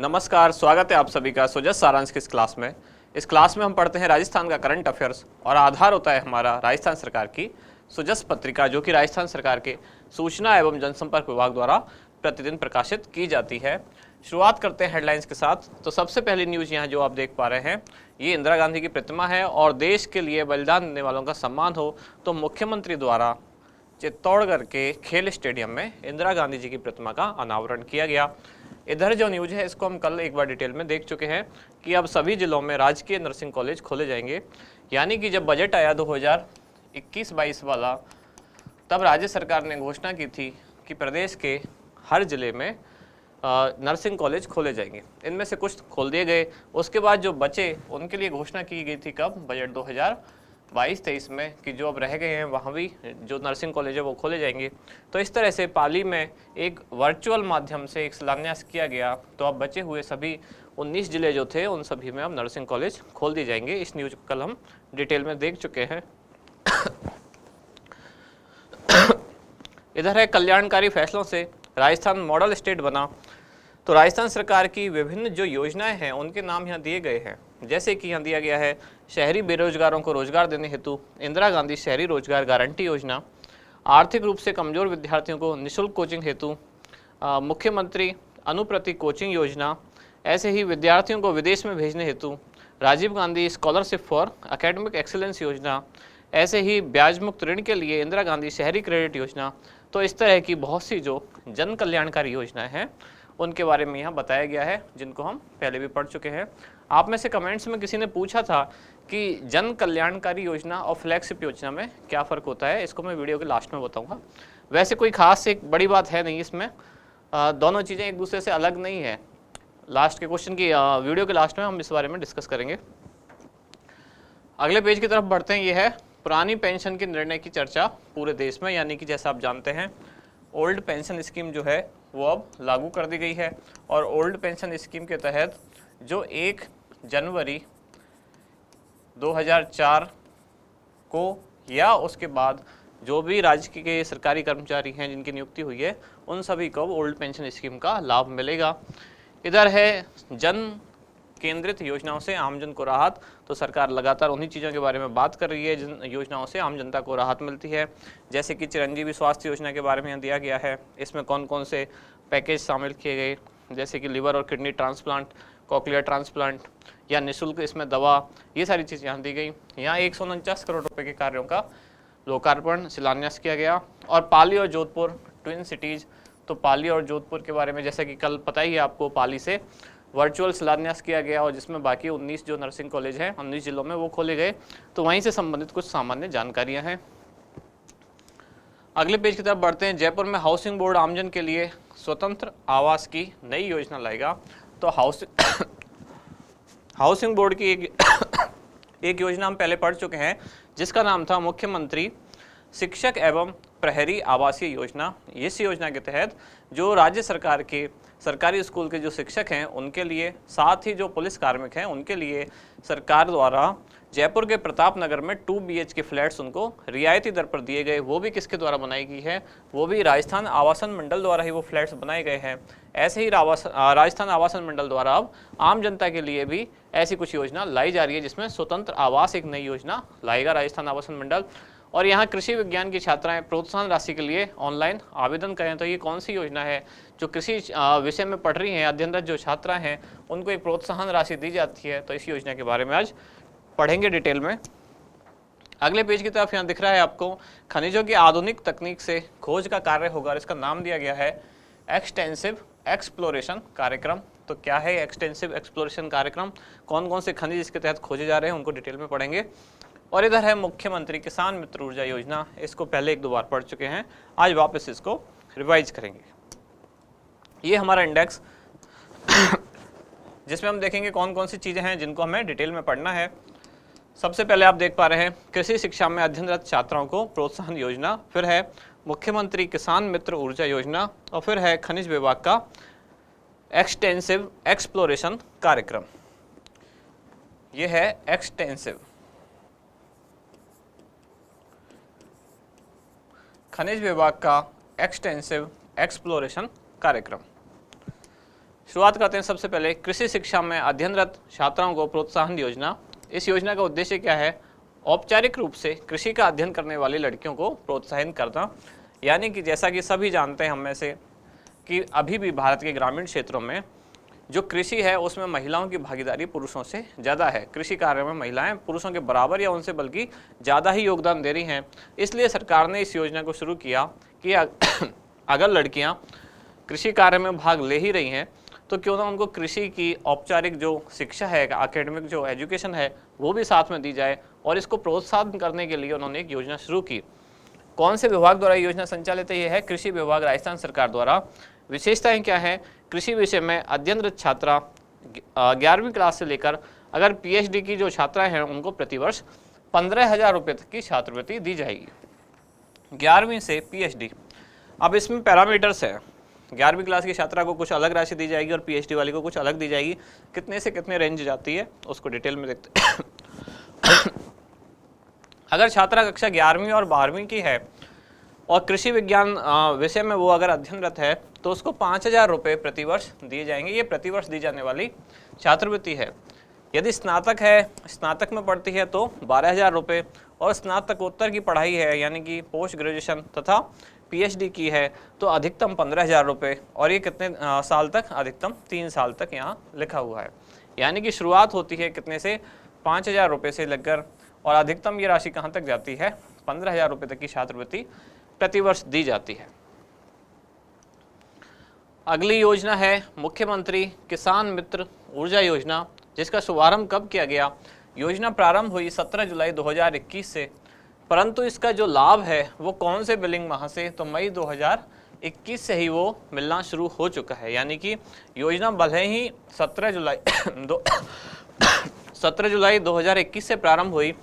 नमस्कार, स्वागत है आप सभी का सुजस सारांश की इस क्लास में। इस क्लास में हम पढ़ते हैं राजस्थान का करंट अफेयर्स और आधार होता है हमारा राजस्थान सरकार की सुजस पत्रिका, जो कि राजस्थान सरकार के सूचना एवं जनसंपर्क विभाग द्वारा प्रतिदिन प्रकाशित की जाती है। शुरुआत करते हैं हेडलाइंस के साथ। तो सबसे पहली न्यूज़ यहाँ जो आप देख पा रहे हैं, ये इंदिरा गांधी की प्रतिमा है और देश के लिए बलिदान देने वालों का सम्मान हो तो मुख्यमंत्री द्वारा चित्तौड़गढ़ के खेल स्टेडियम में इंदिरा गांधी जी की प्रतिमा का अनावरण किया गया। इधर जो न्यूज है इसको हम कल एक बार डिटेल में देख चुके हैं कि अब सभी जिलों में राजकीय नर्सिंग कॉलेज खोले जाएंगे। यानी कि जब बजट आया 2021-22 वाला, तब राज्य सरकार ने घोषणा की थी कि प्रदेश के हर जिले में नर्सिंग कॉलेज खोले जाएंगे। इनमें से कुछ खोल दिए गए, उसके बाद जो बचे उनके लिए घोषणा की गई थी कब, बजट 2022-23 में, कि जो अब रह गए हैं वहाँ भी जो नर्सिंग कॉलेज है वो खोले जाएंगे। तो इस तरह से पाली में एक वर्चुअल माध्यम से एक शिलान्यास किया गया। तो अब बचे हुए सभी 19 जिले जो थे उन सभी में अब नर्सिंग कॉलेज खोल दी जाएंगे। इस न्यूज को कल हम डिटेल में देख चुके हैं। इधर है कल्याणकारी फैसलों से राजस्थान मॉडल स्टेट बना। तो राजस्थान सरकार की विभिन्न जो योजनाएं हैं उनके नाम यहाँ दिए गए हैं। जैसे कि यहाँ दिया गया है शहरी बेरोजगारों को रोजगार देने हेतु इंदिरा गांधी शहरी रोजगार गारंटी योजना, आर्थिक रूप से कमजोर विद्यार्थियों को निःशुल्क कोचिंग हेतु मुख्यमंत्री अनुप्रति कोचिंग योजना, ऐसे ही विद्यार्थियों को विदेश में भेजने हेतु Rajiv Gandhi scholarship for academic excellence योजना, ऐसे ही ब्याज मुक्त ऋण के लिए इंदिरा गांधी शहरी क्रेडिट योजना। तो इस तरह की बहुत सी जो जन कल्याणकारी योजनाएं हैं उनके बारे में यहाँ बताया गया है, जिनको हम पहले भी पढ़ चुके हैं। आप में से कमेंट्स में किसी ने पूछा था कि जन कल्याणकारी योजना और फ्लैगशिप योजना में क्या फ़र्क होता है। इसको मैं वीडियो के लास्ट में बताऊंगा। वैसे कोई खास एक बड़ी बात है नहीं इसमें, दोनों चीज़ें एक दूसरे से अलग नहीं है। लास्ट के क्वेश्चन की वीडियो के लास्ट में हम इस बारे में डिस्कस करेंगे। अगले पेज की तरफ बढ़ते हैं। ये है पुरानी पेंशन के निर्णय की चर्चा पूरे देश में। यानी कि जैसा आप जानते हैं ओल्ड पेंशन स्कीम जो है वो अब लागू कर दी गई है और ओल्ड पेंशन स्कीम के तहत जो 1 जनवरी 2004 को या उसके बाद जो भी राज्य के सरकारी कर्मचारी हैं जिनकी नियुक्ति हुई है उन सभी को ओल्ड पेंशन स्कीम का लाभ मिलेगा। इधर है जन केंद्रित योजनाओं से आमजन को राहत। तो सरकार लगातार उन्हीं चीज़ों के बारे में बात कर रही है जिन योजनाओं से आम जनता को राहत मिलती है। जैसे कि चिरंजीवी स्वास्थ्य योजना के बारे में दिया गया है। इसमें कौन कौन से पैकेज शामिल किए गए, जैसे कि लिवर और किडनी ट्रांसप्लांट, कॉकलियर ट्रांसप्लांट या निःशुल्क इसमें दवा, ये सारी चीज़ यहाँ दी गई। यहाँ 149 करोड़ रुपये के कार्यों का लोकार्पण शिलान्यास किया गया। और पाली और जोधपुर ट्विन सिटीज़, तो पाली और जोधपुर के बारे में जैसे कि कल पता ही है आपको, पाली से वर्चुअल शिलान्यास किया गया और जिसमें बाकी 19 जो नर्सिंग कॉलेज हैं 19 जिलों में वो खोले गए। तो वहीं से संबंधित कुछ सामान्य जानकारियां हैं। अगले पेज की तरफ बढ़ते हैं। जयपुर में हाउसिंग बोर्ड आमजन के लिए स्वतंत्र आवास की नई योजना लाएगा। तो हाउसिंग बोर्ड की एक योजना हम पहले पढ़ चुके हैं जिसका नाम था मुख्यमंत्री शिक्षक एवं प्रहरी आवासीय योजना। इस योजना के तहत जो राज्य सरकार के सरकारी स्कूल के जो शिक्षक हैं उनके लिए, साथ ही जो पुलिस कार्मिक हैं उनके लिए सरकार द्वारा जयपुर के प्रताप नगर में 2 BHK फ्लैट्स उनको रियायती दर पर दिए गए। वो भी किसके द्वारा बनाई गई है, वो भी राजस्थान आवासन मंडल द्वारा ही वो फ्लैट्स बनाए गए हैं। ऐसे ही राजस्थान आवासन मंडल द्वारा अब आम जनता के लिए भी ऐसी कुछ योजना लाई जा रही है जिसमें स्वतंत्र आवास एक नई योजना लाएगा राजस्थान आवासन मंडल। और यहाँ कृषि विज्ञान की छात्राएं प्रोत्साहन राशि के लिए ऑनलाइन आवेदन करें। तो ये कौन सी योजना है, जो कृषि विषय में पढ़ रही हैं अध्ययनरत जो छात्रा हैं उनको एक प्रोत्साहन राशि दी जाती है। तो इस योजना के बारे में आज पढ़ेंगे डिटेल में। अगले पेज की तरफ यहाँ दिख रहा है आपको खनिजों की आधुनिक तकनीक से खोज का कार्य होगा और इसका नाम दिया गया है एक्सटेंसिव एक्सप्लोरेशन कार्यक्रम। तो क्या है एक्सटेंसिव एक्सप्लोरेशन कार्यक्रम, कौन कौन से खनिज इसके तहत खोजे जा रहे हैं उनको डिटेल में पढ़ेंगे। और इधर है मुख्यमंत्री किसान मित्र ऊर्जा योजना। इसको पहले 1-2 बार पढ़ चुके हैं, आज वापस इसको रिवाइज करेंगे। ये हमारा इंडेक्स जिसमें हम देखेंगे कौन कौन सी चीज़ें हैं जिनको हमें डिटेल में पढ़ना है। सबसे पहले आप देख पा रहे हैं कृषि शिक्षा में अध्ययनरत छात्राओं को प्रोत्साहन योजना, फिर है मुख्यमंत्री किसान मित्र ऊर्जा योजना और फिर है खनिज विभाग का एक्सटेंसिव एक्सप्लोरेशन कार्यक्रम। ये है एक्सटेंसिव खनिज विभाग का एक्सटेंसिव एक्सप्लोरेशन कार्यक्रम। शुरुआत करते हैं सबसे पहले कृषि शिक्षा में अध्ययनरत छात्राओं को प्रोत्साहन योजना। इस योजना का उद्देश्य क्या है? औपचारिक रूप से कृषि का अध्ययन करने वाली लड़कियों को प्रोत्साहित करना, यानी कि जैसा कि सभी जानते हैं हम में से कि अभी भी भारत के ग्रामीण क्षेत्रों में जो कृषि है उसमें महिलाओं की भागीदारी पुरुषों से ज़्यादा है। कृषि कार्य में महिलाएं पुरुषों के बराबर या उनसे बल्कि ज़्यादा ही योगदान दे रही हैं। इसलिए सरकार ने इस योजना को शुरू किया कि अगर लड़कियां कृषि कार्य में भाग ले ही रही हैं तो क्यों ना उनको कृषि की औपचारिक जो शिक्षा है, एकेडमिक जो एजुकेशन है, वो भी साथ में दी जाए। और इसको प्रोत्साहन करने के लिए उन्होंने एक योजना शुरू की। कौन से विभाग द्वारा योजना संचालित है? ये है कृषि विभाग, राजस्थान सरकार द्वारा। विशेषताएं क्या है? कृषि विषय में अध्ययनरत छात्रा 11वीं क्लास से लेकर अगर पीएचडी की जो छात्राएं हैं उनको प्रतिवर्ष 15,000 रुपये तक की छात्रवृत्ति दी जाएगी, 11वीं से पीएचडी। अब इसमें पैरामीटर्स है। 11वीं क्लास की छात्रा को कुछ अलग राशि दी जाएगी और पीएचडी वाली को कुछ अलग दी जाएगी। कितने से कितने रेंज जाती है उसको डिटेल में देखते हैं। अगर छात्रा कक्षा 11वीं और 12वीं की है और कृषि विज्ञान विषय में वो अगर अध्ययनरत है तो उसको 5,000 रुपये प्रतिवर्ष दिए जाएंगे। ये प्रतिवर्ष दी जाने वाली छात्रवृत्ति है। यदि स्नातक है, स्नातक में पढ़ती है तो 12,000 रुपये, और स्नातकोत्तर की पढ़ाई है यानी कि पोस्ट ग्रेजुएशन तथा पीएचडी की है तो अधिकतम 15,000 रुपये। और ये कितने साल तक? अधिकतम 3 साल तक यहाँ लिखा हुआ है। यानी कि शुरुआत होती है कितने से? 5,000 रुपये से लगकर, और अधिकतम ये राशि कहाँ तक जाती है? 15,000 रुपये तक की छात्रवृत्ति प्रतिवर्ष दी जाती है। अगली योजना है मुख्यमंत्री किसान मित्र ऊर्जा योजना, जिसका शुभारंभ कब किया गया? योजना प्रारंभ हुई 17 जुलाई 2021 से, परंतु इसका जो लाभ है वो कौन से बिलिंग माह से? तो मई 2021 से ही वो मिलना शुरू हो चुका है। यानी कि योजना भले ही 17 जुलाई 2021 से प्रारंभ हुई,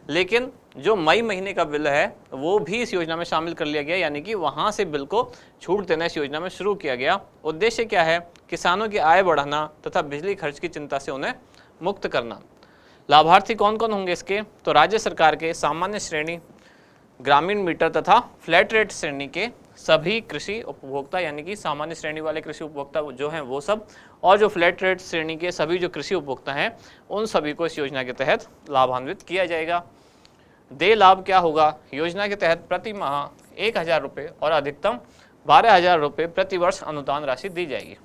लेकिन जो मई महीने का बिल है वो भी इस योजना में शामिल कर लिया गया। यानी कि वहाँ से बिल को छूट देना इस योजना में शुरू किया गया। उद्देश्य क्या है? किसानों की आय बढ़ाना तथा बिजली खर्च की चिंता से उन्हें मुक्त करना। लाभार्थी कौन कौन होंगे इसके? तो राज्य सरकार के सामान्य श्रेणी, ग्रामीण मीटर तथा फ्लैट रेट श्रेणी के सभी कृषि उपभोक्ता, यानी कि सामान्य श्रेणी वाले कृषि उपभोक्ता जो हैं वो सब, और जो फ्लैट रेट श्रेणी के सभी जो कृषि उपभोक्ता हैं उन सभी को इस योजना के तहत लाभान्वित किया जाएगा। देय लाभ क्या होगा? योजना के तहत प्रति माह 1,000 रुपये और अधिकतम 12,000 रुपये प्रतिवर्ष अनुदान राशि दी जाएगी।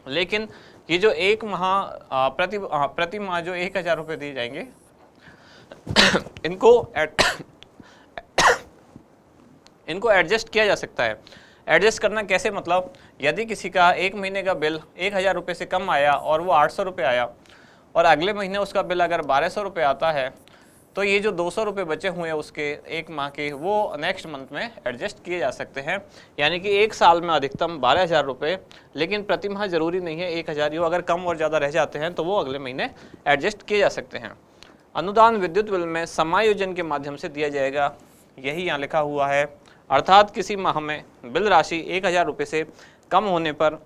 लेकिन ये जो एक माह प्रति माह जो 1,000 रुपये दिए जाएंगे इनको एडजस्ट किया जा सकता है। एडजस्ट करना कैसे? मतलब यदि किसी का एक महीने का बिल 1,000 रुपये से कम आया और वो 800 रुपये आया, और अगले महीने उसका बिल अगर 1,200 रुपये आता है, तो ये जो 200 रुपये बचे हुए हैं उसके एक माह के, वो नेक्स्ट मंथ में एडजस्ट किए जा सकते हैं। यानी कि एक साल में अधिकतम 12,000 रुपये, लेकिन प्रति माह जरूरी नहीं है 1,000 ही हो। अगर कम और ज़्यादा रह जाते हैं तो वो अगले महीने एडजस्ट किए जा सकते हैं। अनुदान विद्युत बिल में समायोजन के माध्यम से दिया जाएगा, यही यहाँ लिखा हुआ है। अर्थात किसी माह में बिल राशि 1,000 रुपये से कम होने पर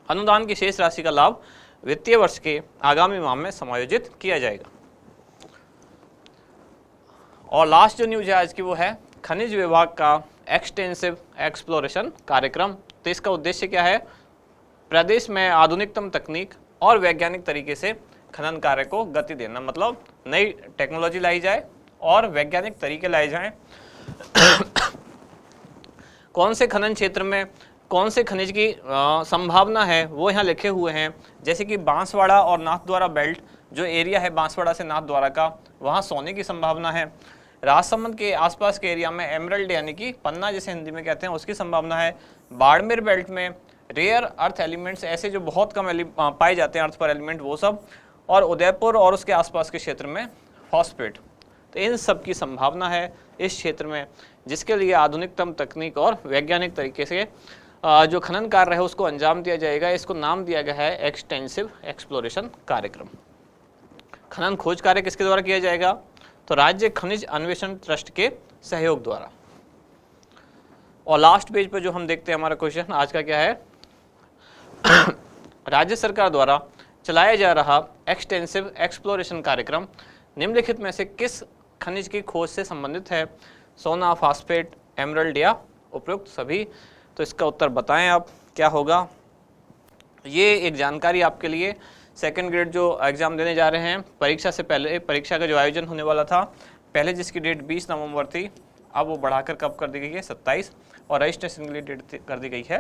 अनुदान की शेष राशि का लाभ वित्तीय वर्ष के आगामी माह में समायोजित किया जाएगा। और लास्ट जो न्यूज है आज की वो है खनिज विभाग का एक्सटेंसिव एक्सप्लोरेशन कार्यक्रम। तो इसका उद्देश्य क्या है? प्रदेश में आधुनिकतम तकनीक और वैज्ञानिक तरीके से खनन कार्य को गति देना, मतलब नई टेक्नोलॉजी लाई जाए और वैज्ञानिक तरीके लाए जाएं। कौन से खनन क्षेत्र में कौन से खनिज की संभावना है वो यहाँ लिखे हुए हैं। जैसे कि बांसवाड़ा और नाथद्वारा बेल्ट जो एरिया है बांसवाड़ा से नाथद्वारा का, वहाँ सोने की संभावना है। राजसमंद के आसपास के एरिया में एमरल्ड यानी कि पन्ना जिसे हिंदी में कहते हैं उसकी संभावना है। बाड़मेर बेल्ट में रेयर अर्थ एलिमेंट्स, ऐसे जो बहुत कम पाए जाते हैं अर्थ पर एलिमेंट, वो सब। और उदयपुर और उसके आसपास के क्षेत्र में फॉस्फेट। तो इन सब की संभावना है इस क्षेत्र में, जिसके लिए आधुनिकतम तकनीक और वैज्ञानिक तरीके से जो खनन कार्य है उसको अंजाम दिया जाएगा। इसको नाम दिया गया है एक्सटेंसिव एक्सप्लोरेशन कार्यक्रम। खनन खोज कार्य किसके द्वारा किया जाएगा? तो राज्य खनिज अन्वेषण ट्रस्ट के सहयोग द्वारा। और लास्ट पेज पर जो हम देखते हैं हमारा क्वेश्चन आज का क्या है? राज्य सरकार द्वारा चलाया जा रहा एक्सटेंसिव एक्सप्लोरेशन कार्यक्रम निम्नलिखित में से किस खनिज की खोज से संबंधित है? सोना, फास्फेट, एमरल्ड या उपयुक्त सभी? तो इसका उत्तर बताएं आप क्या होगा। ये एक जानकारी आपके लिए, सेकंड ग्रेड जो एग्ज़ाम देने जा रहे हैं, परीक्षा से पहले परीक्षा का जो आयोजन होने वाला था, पहले जिसकी डेट 20 नवंबर थी, अब वो बढ़ाकर कब कर दी गई है 27, और रजिस्ट्रेशन के लिए डेट कर दी गई है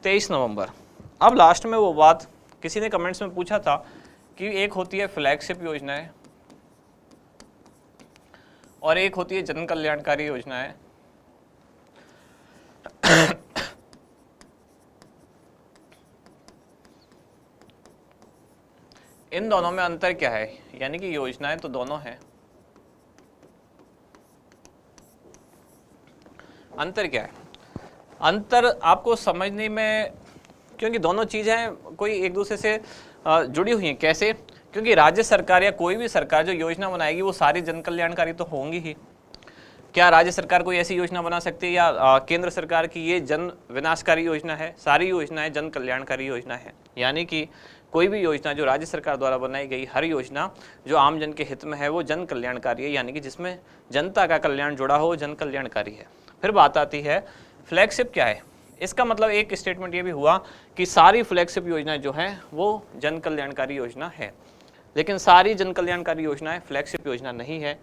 23 नवंबर। अब लास्ट में वो बात, किसी ने कमेंट्स में पूछा था कि एक होती है फ्लैगशिप योजनाएं और एक होती है जन कल्याणकारी योजनाएं। इन दोनों में अंतर क्या है, यानी कि योजनाएं तो दोनों हैं, अंतर क्या है? अंतर आपको समझने में, क्योंकि दोनों चीज़ें कोई एक दूसरे से जुड़ी हुई हैं। कैसे? क्योंकि राज्य सरकार या कोई भी सरकार जो योजना बनाएगी वो सारी जन कल्याणकारी तो होंगी ही। क्या राज्य सरकार कोई ऐसी योजना बना सकती है या केंद्र सरकार की ये जन विनाशकारी योजना है? सारी योजनाएं जन कल्याणकारी योजना है। यानी कि कोई भी योजना जो राज्य सरकार द्वारा बनाई गई, हर योजना जो आम जन के हित में है वो जन कल्याणकारी है, यानी कि जिसमें जनता का कल्याण जुड़ा हो, जन कल्याणकारी है। फिर बात आती है फ्लैगशिप क्या है। इसका मतलब एक स्टेटमेंट ये भी हुआ कि सारी फ्लैगशिप योजनाएं जो हैं वो जन कल्याणकारी योजना है, लेकिन सारी जन कल्याणकारी योजनाएं फ्लैगशिप योजना नहीं है।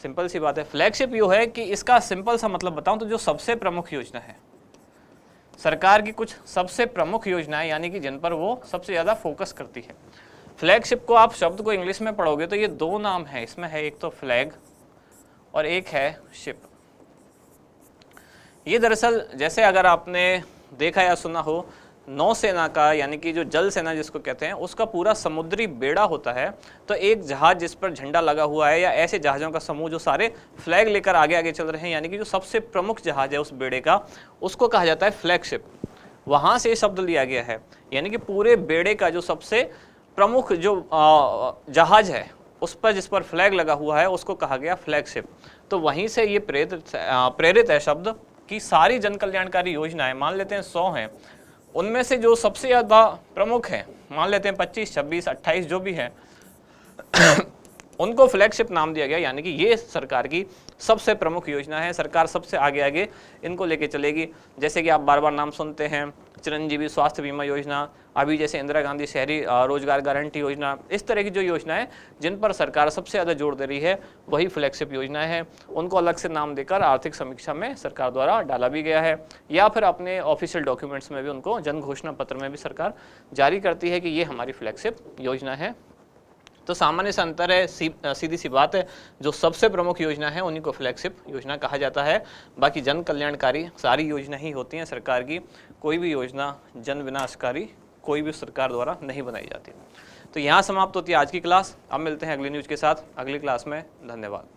सिंपल सी बात है। फ्लैगशिप यो है कि इसका सिंपल सा मतलब बताऊं तो जो सबसे प्रमुख योजना है, सरकार की कुछ सबसे प्रमुख योजनाएं, यानी कि जिन पर वो सबसे ज़्यादा फोकस करती है। फ्लैगशिप को आप शब्द को इंग्लिश में पढ़ोगे तो ये दो नाम है इसमें, है एक तो फ्लैग और एक है शिप। ये दरअसल जैसे अगर आपने देखा या सुना हो, नौसेना का, यानी कि जो जल सेना जिसको कहते हैं, उसका पूरा समुद्री बेड़ा होता है, तो एक जहाज जिस पर झंडा लगा हुआ है या ऐसे जहाज़ों का समूह जो सारे फ्लैग लेकर आगे आगे चल रहे हैं, यानी कि जो सबसे प्रमुख जहाज है उस बेड़े का, उसको कहा जाता है फ्लैगशिप। वहाँ से शब्द लिया गया है, यानी कि पूरे बेड़े का जो सबसे प्रमुख जो जहाज है उस पर जिस पर फ्लैग लगा हुआ है उसको कहा गया फ्लैगशिप। तो वहीं से ये प्रेरित है शब्द कि सारी जन कल्याणकारी योजनाएं, मान लेते हैं 100 हैं, उनमें से जो सबसे ज़्यादा प्रमुख हैं, मान लेते हैं 25, 26, 28 जो भी हैं, उनको फ्लैगशिप नाम दिया गया। यानी कि ये सरकार की सबसे प्रमुख योजना है, सरकार सबसे आगे आगे इनको लेके चलेगी। जैसे कि आप बार बार नाम सुनते हैं, चिरंजीवी स्वास्थ्य बीमा योजना, अभी जैसे इंदिरा गांधी शहरी रोजगार गारंटी योजना, इस तरह की जो योजनाएं जिन पर सरकार सबसे ज़्यादा जोर दे रही है वही फ्लैगशिप योजनाएं हैं। उनको अलग से नाम देकर आर्थिक समीक्षा में सरकार द्वारा डाला भी गया है, या फिर अपने ऑफिशियल डॉक्यूमेंट्स में भी उनको जन घोषणा पत्र में भी सरकार जारी करती है कि ये हमारी फ्लैगशिप योजना है। तो सामान्य से अंतर है, सीधी सी बात है, जो सबसे प्रमुख योजना है उन्हीं को फ्लैगशिप योजना कहा जाता है। बाकी जन कल्याणकारी सारी योजना ही होती हैं सरकार की, कोई भी योजना जन विनाशकारी कोई भी सरकार द्वारा नहीं बनाई जाती। तो यहाँ समाप्त होती है आज की क्लास। अब मिलते हैं अगली न्यूज़ के साथ अगली क्लास में। धन्यवाद।